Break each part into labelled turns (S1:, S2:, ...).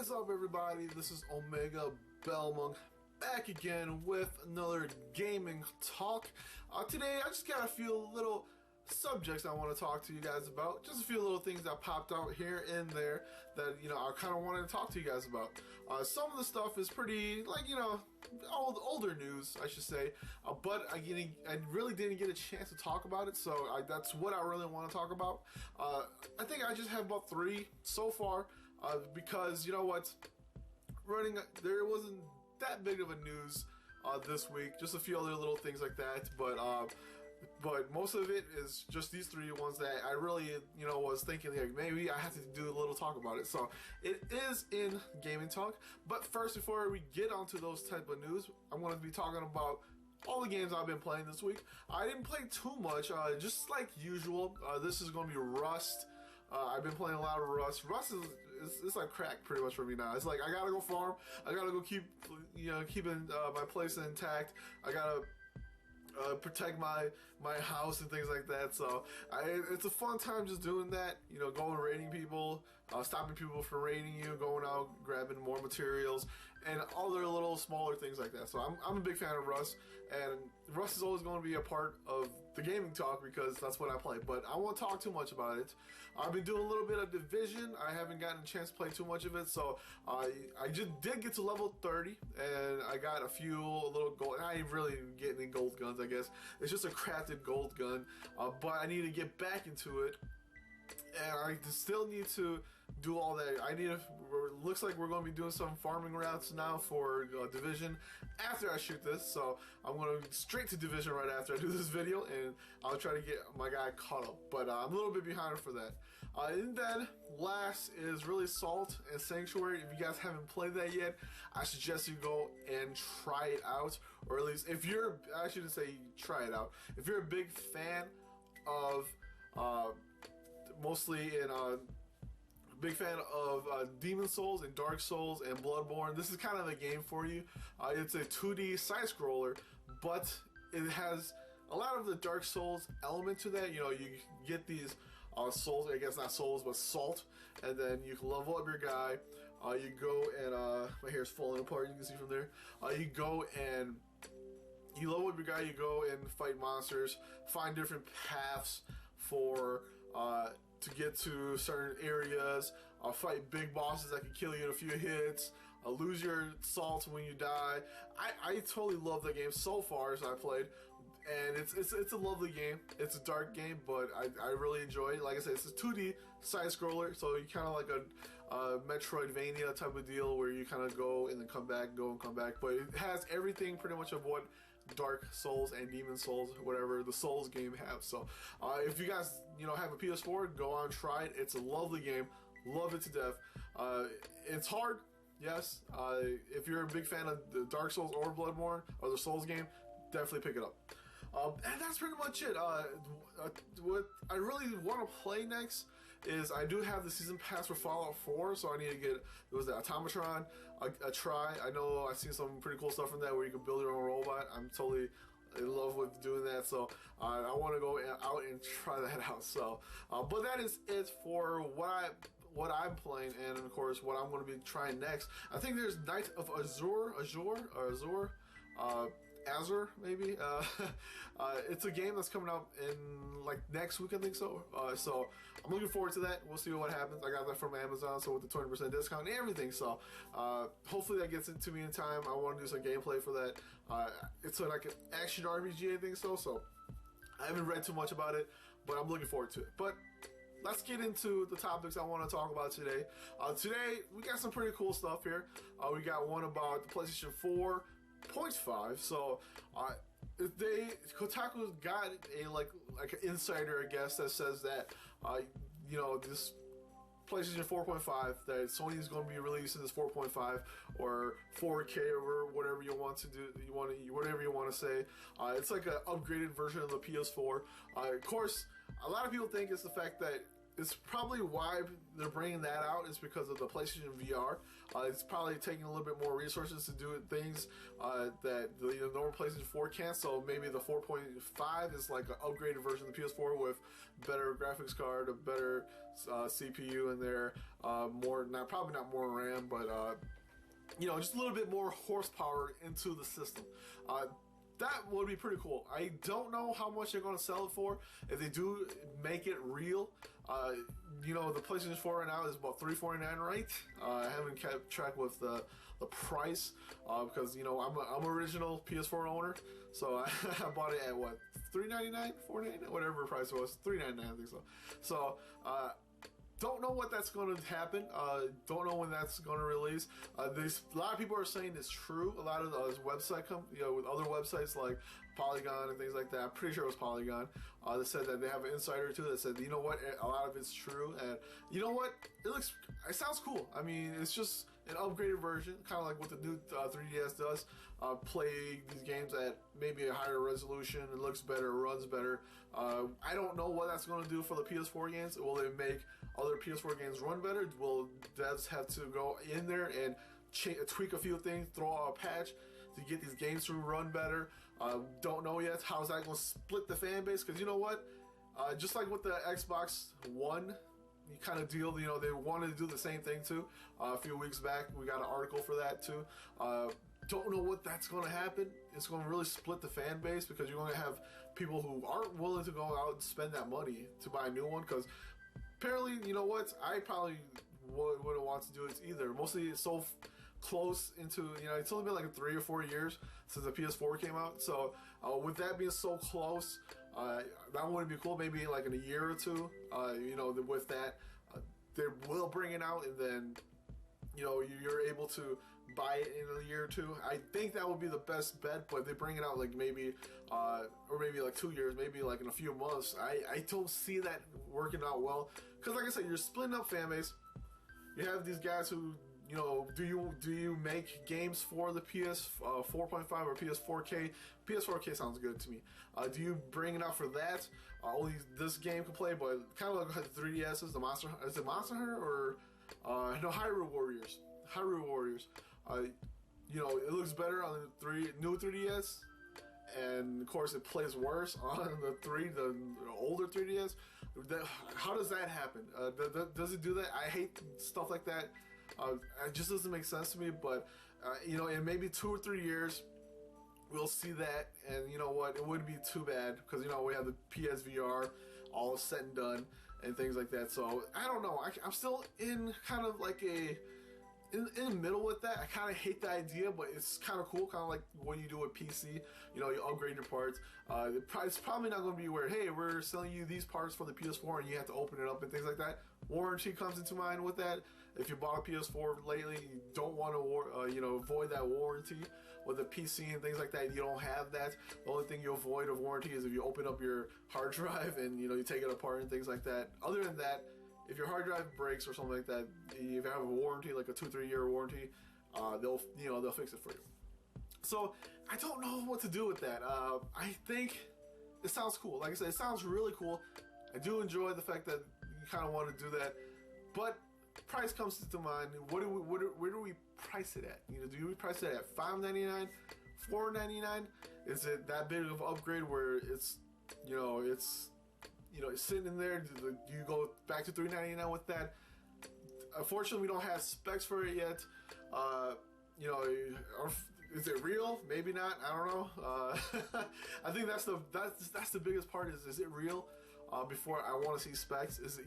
S1: What is up, everybody? This is Omegabalmung back again with another gaming talk. Today I just got a few little subjects I want to talk to you guys about. Just a few little things that popped out here and there that, I kind of wanted to talk to you guys about. Some of the stuff is pretty, older news, I should say, but I really didn't get a chance to talk about it, so that's what I really want to talk about. I think I just have about 3 so far, because, there wasn't that big of a news this week, just a few other little things like that, but most of it is just these 3 ones that I really, was thinking, like, maybe I have to do a little talk about it. So it is in gaming talk. But first, before we get onto those type of news, I'm going to be talking about all the games I've been playing this week. I didn't play too much, just like usual. This is going to be Rust. I've been playing a lot of Rust. Rust is like crack pretty much for me now. It's like I gotta go farm. I gotta go keeping my place intact. I gotta protect my house and things like that. So it's a fun time just doing that. Going raiding people, stopping people from raiding you, going out grabbing more materials, and other little smaller things like that. So I'm a big fan of Rust, and Rust is always going to be a part of the gaming talk because that's what I play. But I won't talk too much about it. I've been doing a little bit of Division. I haven't gotten a chance to play too much of it, so I just did get to level 30, and I got a few little gold. I ain't really getting any gold guns, I guess. It's just a crafted gold gun, but I need to get back into it, and I still need to do all that. Looks like we're going to be doing some farming routes now for Division after I shoot this, so I'm going to straight to Division right after I do this video, and I'll try to get my guy caught up, but I'm a little bit behind for that. And then last is really Salt and Sanctuary. If you guys haven't played that yet, I suggest you go and try it out, or at least if you're, I shouldn't say try it out, if you're a big fan of big fan of Demon Souls and Dark Souls and Bloodborne, this is kind of the game for you. It's a 2D side-scroller, but it has a lot of the Dark Souls element to that. You get these souls, I guess not souls, but salt, and then you can level up your guy. You go and, my hair's falling apart, you can see from there. You go and you level up your guy, you go and fight monsters, find different paths to get to certain areas, fight big bosses that can kill you in a few hits, lose your salt when you die. I totally love the game so far as I played, and it's a lovely game. It's a dark game, but I really enjoy it. Like I said, it's a 2D side-scroller, so you kind of like a Metroidvania type of deal where you kind of go and then come back, go and come back, but it has everything pretty much of what Dark Souls and Demon Souls, whatever the Souls game have. So if you guys have a PS4, go on, try it. It's a lovely game. Love it to death. It's hard, yes. If you're a big fan of the Dark Souls or Bloodborne or the Souls game, definitely pick it up. And that's pretty much it. What I really want to play next is I do have the season pass for Fallout 4, so I need to get the Automatron a try. I know I've seen some pretty cool stuff from that where you can build your own robot. I'm totally in love with doing that, so I want to go out and try that out. So, but that is it for what I'm playing, and of course what I'm going to be trying next. I think there's Night of Azure, maybe. It's a game that's coming out in next week, I think so. So I'm looking forward to that. We'll see what happens. I got that from Amazon, so with the 20% discount and everything. So hopefully that gets into me in time. I want to do some gameplay for that. It's like an action RPG, I think so. So I haven't read too much about it, but I'm looking forward to it. But let's get into the topics I want to talk about today. Today we got some pretty cool stuff here. We got one about the PlayStation 4.5. So Kotaku got a like an insider, I guess, that says that this PlayStation 4.5 that Sony is going to be releasing this 4.5 or 4K or whatever you want to do. Whatever you want to say. It's like an upgraded version of the PS4. Of course, a lot of people think it's the fact that it's probably why they're bringing that out is because of the PlayStation VR. It's probably taking a little bit more resources to do things that the normal PlayStation 4 can't. So maybe the 4.5 is like an upgraded version of the PS4 with better graphics card, a better CPU in there, probably not more RAM, but just a little bit more horsepower into the system. That would be pretty cool. I don't know how much they're going to sell it for. If they do make it real, the PlayStation 4 right now is about $349, right? I haven't kept track with the price because I'm an original PS4 owner, so I bought it at what, $399, $499, whatever the price was, $399, I think so. So don't know what that's going to happen. Don't know when that's going to release. A lot of people are saying it's true. A lot of those website with other websites like Polygon and things like that. I'm pretty sure it was Polygon. That said that they have an insider too that said, you know what, a lot of it's true, and you know what, it sounds cool. I mean, it's just an upgraded version, kind of like what the new 3DS does. Play these games at maybe a higher resolution. It looks better, runs better. I don't know what that's going to do for the PS4 games. Will they make other PS4 games run better? Will devs have to go in there and tweak a few things, throw out a patch to get these games to run better? Don't know yet. How's that going to split the fan base? Because you know what? Just like with the Xbox One kind of deal, they wanted to do the same thing too. A few weeks back, we got an article for that too. Don't know what that's going to happen. It's going to really split the fan base because you're going to have people who aren't willing to go out and spend that money to buy a new one because apparently, you know what? I probably wouldn't want to do it either. Mostly it's so close into, it's only been like 3 or 4 years since the PS4 came out. So with that being so close, that wouldn't be cool. Maybe like in a year or two, with that, they will bring it out and then, you're able to buy it in a year or two. I think that would be the best bet, but they bring it out like maybe, or maybe like 2 years, maybe like in a few months. I don't see that working out well. Because like I said, you're splitting up fan base. You have these guys who, do you make games for the PS 4.5 or PS4K? PS4K sounds good to me. Do you bring it out for that? Only this game can play, but kind of like the 3DS is the Monster. Is it Monster Hunter or no, Hyrule Warriors? Hyrule Warriors. It looks better on the new 3DS, and of course it plays worse on the older 3DS. How does that happen? Does it do that? I hate stuff like that. It just doesn't make sense to me. But in maybe 2 or 3 years, we'll see that, and you know what? It wouldn't be too bad because we have the PSVR all set and done and things like that. So I don't know. I'm still in kind of like in the middle with that. I kind of hate the idea, but it's kind of cool. Kind of like what you do with PC. You upgrade your parts. It's probably not going to be where, hey, we're selling you these parts for the PS4 and you have to open it up and things like that. Warranty comes into mind with that. If you bought a PS4 lately, you don't want to, avoid that warranty. With the PC and things like that, you don't have that. The only thing you avoid of warranty is if you open up your hard drive and you take it apart and things like that. Other than that, if your hard drive breaks or something like that, if you have a warranty, like a 2-3 year warranty, they'll fix it for you. So I don't know what to do with that. I think it sounds cool. Like I said, it sounds really cool. I do enjoy the fact that you kind of want to do that, but price comes to mind. Where do we price it at? Do we price it at $5.99, $4.99? Is it that big of an upgrade where it's sitting in there? Do you go back to $3.99 with that? Unfortunately, we don't have specs for it yet. Is it real? Maybe not. I don't know. I think that's the biggest part. Is it real? Before I want to see specs, is it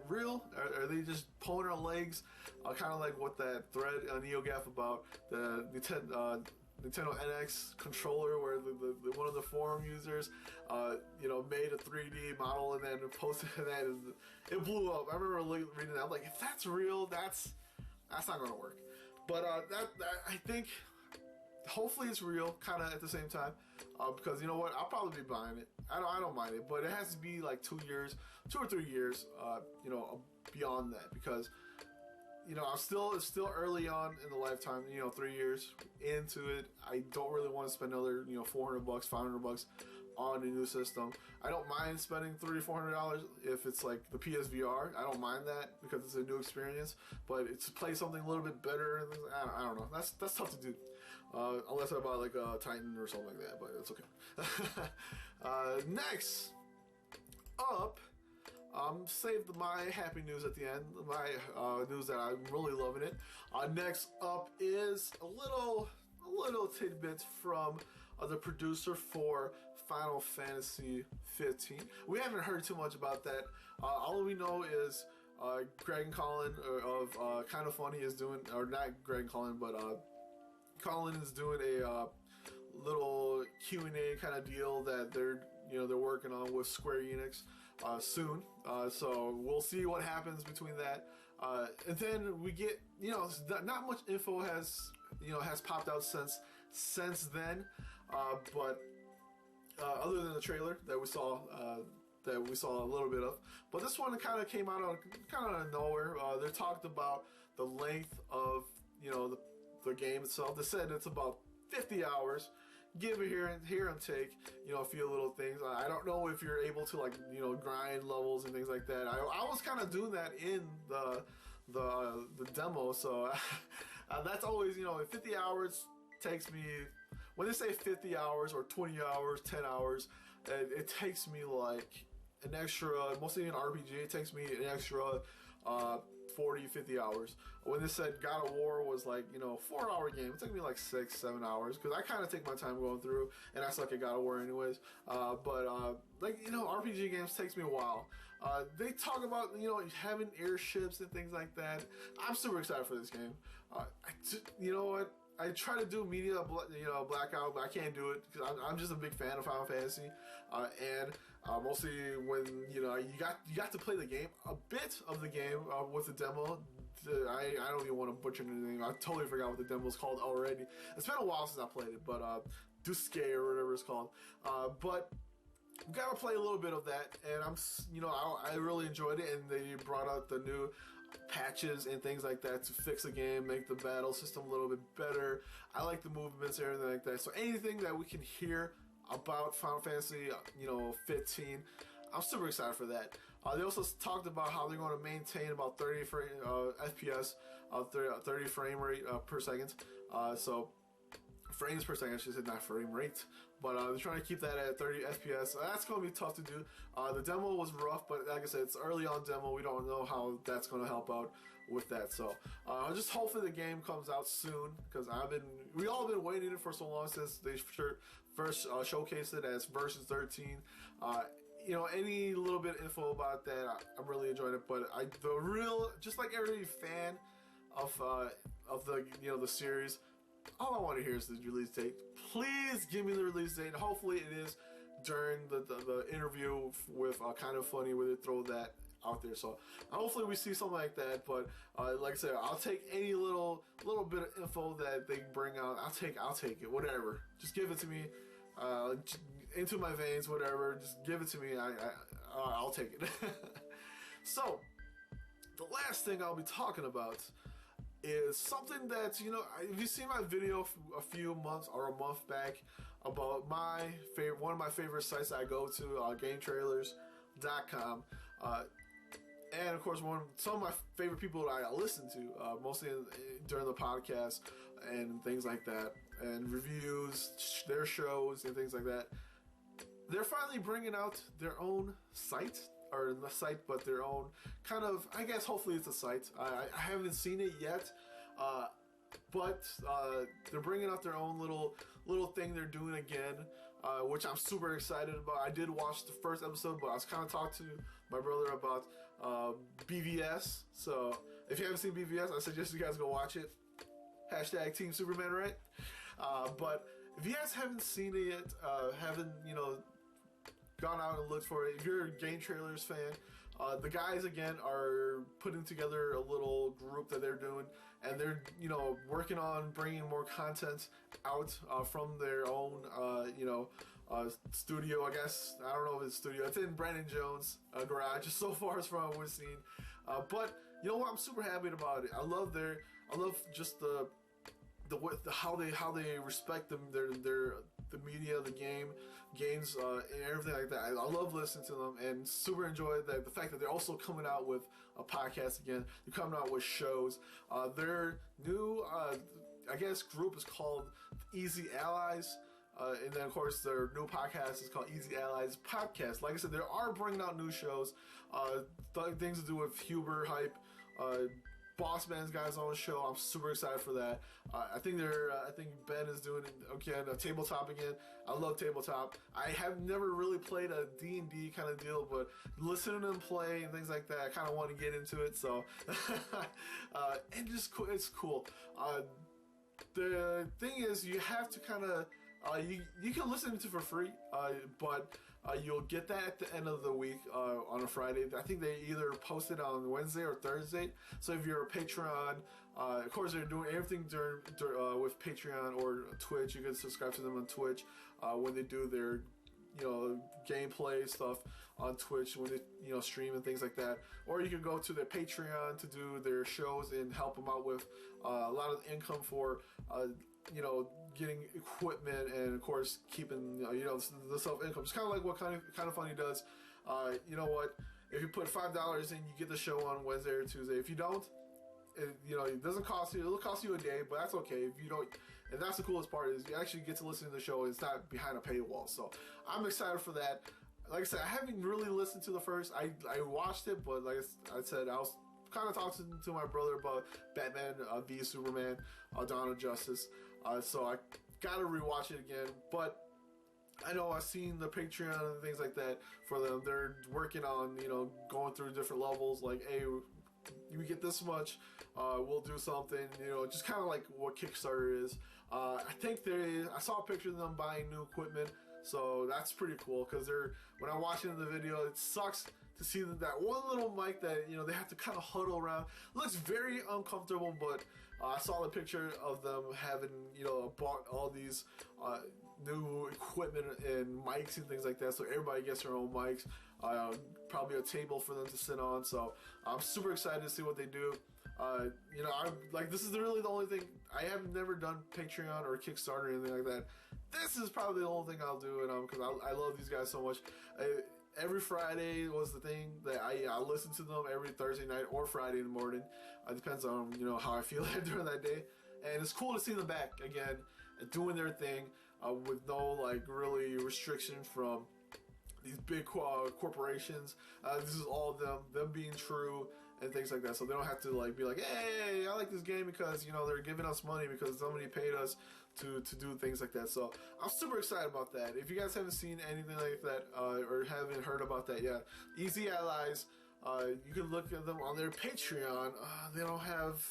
S1: real? Are they just pulling our legs? Kind of like what that thread on NeoGaf about the Nintendo NX controller, where the one of the forum users, made a 3D model and then posted that, and it blew up. I remember reading that. I'm like, if that's real, that's not going to work. But I think hopefully it's real, kind of at the same time, because you know what, I'll probably be buying it. I don't mind it, but it has to be like 2 or 3 years, beyond that, because it's still early on in the lifetime. 3 years into it, I don't really want to spend another $400, $500 on the new system. I don't mind spending $300-400 if it's like the PSVR. I don't mind that because it's a new experience. But to play something a little bit better, I don't know. That's tough to do. Unless I buy like a Titan or something like that, but it's okay. Next up, saved my happy news at the end. My news that I'm really loving it. Next up is a little tidbit from the producer for Final Fantasy 15. We haven't heard too much about that. All we know is Greg and Colin of Kind of Funny is doing, or not Greg and Colin, but Colin is doing a little Q&A kind of deal that they're working on with Square Enix soon. So we'll see what happens between that. And then we get, not much info has popped out since then. But other than the trailer that we saw a little bit of, but this one kind of came out of nowhere. They talked about the length of the game itself. They said it's about 50 hours. Give it here and take, a few little things. I don't know if you're able to grind levels and things like that. I was kind of doing that in the demo, so that's always 50 hours takes me. When they say 50 hours or 20 hours, 10 hours, it takes me like an extra, mostly in RPG, it takes me an extra 40, 50 hours. When they said God of War was like, 4-hour game, it took me like 6, 7 hours, because I kind of take my time going through, and I suck at God of War anyways. But RPG games takes me a while. They talk about, having airships and things like that. I'm super excited for this game. You know what? I try to do media, blackout, but I can't do it because I'm just a big fan of Final Fantasy, and mostly when you got to play the game, a bit of the game with the demo. I don't even want to butcher anything. I totally forgot what the demo is called already. It's been a while since I played it, but Duske or whatever it's called. But gotta play a little bit of that, and I really enjoyed it, and they brought out the new patches and things like that to fix the game, make the battle system a little bit better. I like the movements and everything like that. So anything that we can hear about Final Fantasy, 15, I'm super excited for that. They also talked about how they're going to maintain about 30 FPS, 30 frame rate per second. So frames per second, I should say, not frame rate. But they're trying to keep that at 30 FPS. That's going to be tough to do. The demo was rough, but like I said, it's early on demo. We don't know how that's going to help out with that. So just hopefully the game comes out soon, because we all been waiting for so long since they first showcased it as Version 13. Any little bit of info about that, I'm really enjoying it. But just like every fan of the series, all I want to hear is the release date. Please give me the release date. Hopefully it is during the interview with Kind of Funny, where they throw that out there. So hopefully we see something like that. But like I said, I'll take any little bit of info that they bring out. I'll take it. Whatever. Just give it to me. Into my veins. Whatever. Just give it to me. I'll take it. So the last thing I'll be talking about is something that, if you see my video a few months or a month back about one of my favorite sites that I go to, GameTrailers.com, and of course some of my favorite people that I listen to, mostly during the podcast and things like that, and reviews, their shows and things like that. They're finally bringing out their own site, or the site, but their own kind of, I guess hopefully it's a site. I haven't seen it yet, but they're bringing out their own little thing they're doing again, which I'm super excited about. I did watch the first episode, but I was kind of talking to my brother about BVS. So if you haven't seen BVS, I suggest you guys go watch it. Hashtag Team Superman, right? But if you guys haven't seen it yet, haven't gone out and looked for it, if you're a Game Trailers fan, the guys again are putting together a little group that they're doing, and they're working on bringing more content out from their own studio. I guess I don't know if it's studio. It's in Brandon Jones' garage. So far as from what we've seen, but you know what? I'm super happy about it. I love how they respect them, the media, the games, and everything like that. I love listening to them and super enjoy the fact that they're also coming out with a podcast again. They're coming out with shows. Their new, I guess, group is called Easy Allies. And then, of course, their new podcast is called Easy Allies Podcast. Like I said, they are bringing out new shows, things to do with Huber Hype, Boss Man's guys on the show. I'm super excited for that. I think Ben is doing again a tabletop again. I love tabletop. I have never really played a D&D kind of deal, but listening to them play and things like that, I kind of want to get into it. So, and just it's cool. The thing is, you have to kind of you can listen to it for free, but you'll get that at the end of the week on a Friday. I think they either post it on Wednesday or Thursday. So if you're a Patreon, of course they're doing everything with Patreon or Twitch. You can subscribe to them on Twitch when they do their gameplay stuff on Twitch when they stream and things like that. Or you can go to their Patreon to do their shows and help them out with a lot of income for getting equipment and of course keeping the self income. It's kind of like what kind of funny does. You know what? If you put $5 in, you get the show on Wednesday or Tuesday. If you don't, it doesn't cost you. It'll cost you a day, but that's okay. If you don't, and that's the coolest part is you actually get to listen to the show. It's not behind a paywall. So I'm excited for that. Like I said, I haven't really listened to the first. I watched it, but like I said, I was kind of talking to my brother about Batman v Superman, Dawn of Justice. So I gotta rewatch it again. But I know I've seen the Patreon and things like that for them. They're working on going through different levels. Like, hey, we get this much, we'll do something. Just kind of like what Kickstarter is. I think I saw a picture of them buying new equipment. So that's pretty cool because when I'm watching the video, it sucks to see that one little mic that they have to kind of huddle around. It looks very uncomfortable, but I saw the picture of them having bought all these new equipment and mics and things like that. So everybody gets their own mics. Probably a table for them to sit on. So I'm super excited to see what they do. This is really the only thing. I have never done Patreon or Kickstarter or anything like that. This is probably the only thing I'll do, because I love these guys so much. Every Friday was the thing that I listen to them every Thursday night or Friday in the morning. It depends on how I feel during that day, and it's cool to see them back again, doing their thing with no really restriction from these big corporations. This is all them being true and things like that. So they don't have to be like, hey, I like this game because they're giving us money because somebody paid us to do things like that. So I'm super excited about that. If you guys haven't seen anything like that or haven't heard about that yet, Easy Allies, you can look at them on their Patreon. They don't have,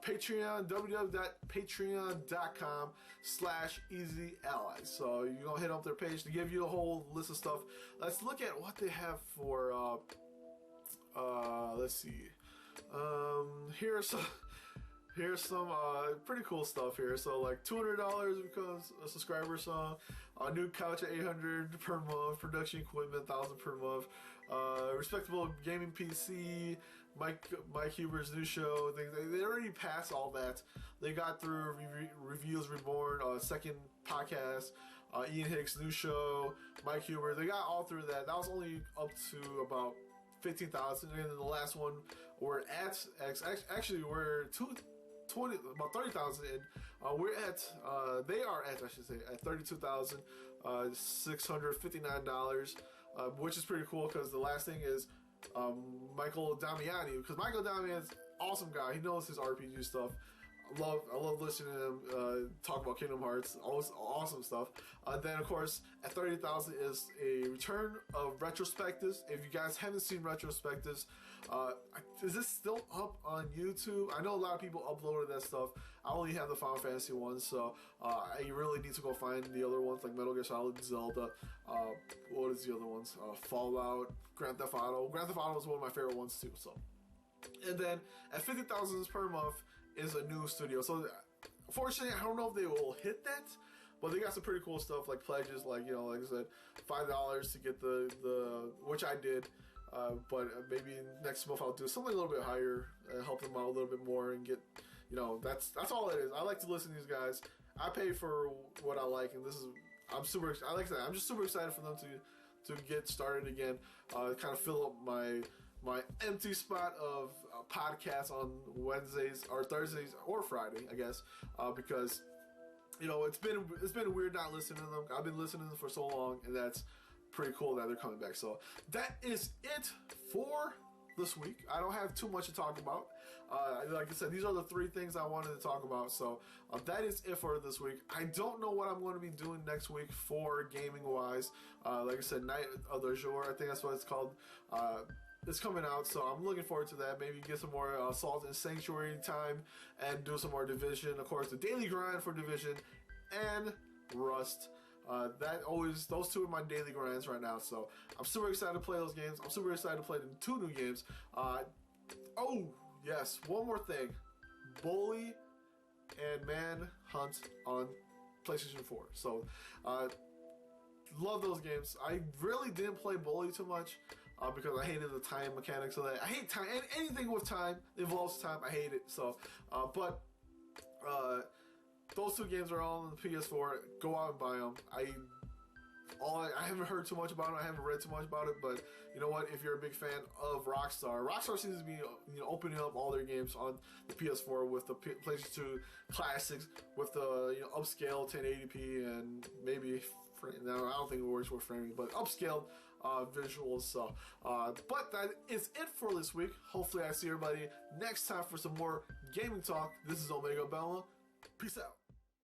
S1: Patreon, www.patreon.com/easyallies. So you're going to hit up their page to give you a whole list of stuff. Let's look at what they have for, let's see. Here's some pretty cool stuff here. So $200 becomes a subscriber song, a new couch at $800 per month, production equipment $1,000 per month, respectable gaming PC, Mike Huber's new show. They already passed all that. They got through Reviews Reborn, second podcast, Ian Hicks' new show, Mike Huber. They got all through that. That was only up to about 15,000, and then the last one we're at we're about 30,000 in. They are at $32,659, which is pretty cool because the last thing is Michael Damiani, because Michael Damiani's awesome guy. He knows his RPG stuff. I love listening to him talk about Kingdom Hearts. Always awesome stuff. Then of course at 30,000 is a return of retrospectives. If you guys haven't seen retrospectives, is this still up on YouTube? I know a lot of people uploaded that stuff. I only have the Final Fantasy ones, so I really need to go find the other ones like Metal Gear Solid, Zelda. What is the other ones? Fallout, Grand Theft Auto. Grand Theft Auto is one of my favorite ones too. So, and then at 50,000 per month is a new studio. So unfortunately, I don't know if they will hit that, but they got some pretty cool stuff like pledges, like I said, $5 to get the which I did. But maybe next month I'll do something a little bit higher, help them out a little bit more, and get that's all it is. I like to listen to these guys. I pay for what I like, and this is I'm super. I like that. I'm just super excited for them to get started again. Kind of fill up my empty spot of podcasts on Wednesdays or Thursdays or Friday, I guess, because it's been weird not listening to them. I've been listening to them for so long, and that's pretty cool that they're coming back. So that is it for this week. I don't have too much to talk about. Like I said, these are the 3 things I wanted to talk about. So that is it for this week. I don't know what I'm going to be doing next week for gaming wise. Like I said, Night of the Jour, I think that's what it's called. It's coming out, so I'm looking forward to that. Maybe get some more Assault and Sanctuary time and do some more Division. Of course, the daily grind for Division and Rust. Those 2 are my daily grinds right now. So I'm super excited to play those games. I'm super excited to play the 2 new games. Oh yes, one more thing: Bully and Manhunt on PlayStation 4. So love those games. I really didn't play Bully too much. Because I hated the time mechanics of that. I hate time. Anything with time involves time. I hate it. So, but those 2 games are all on the PS4. Go out and buy them. I haven't heard too much about them. I haven't read too much about it. But you know what? If you're a big fan of Rockstar seems to be opening up all their games on the PS4 with the PlayStation 2 classics with the upscale 1080p and maybe. Now I don't think it works with framing, but upscaled visuals. So, but that is it for this week. Hopefully, I see everybody next time for some more gaming talk. This is Omegabalmung. Peace out.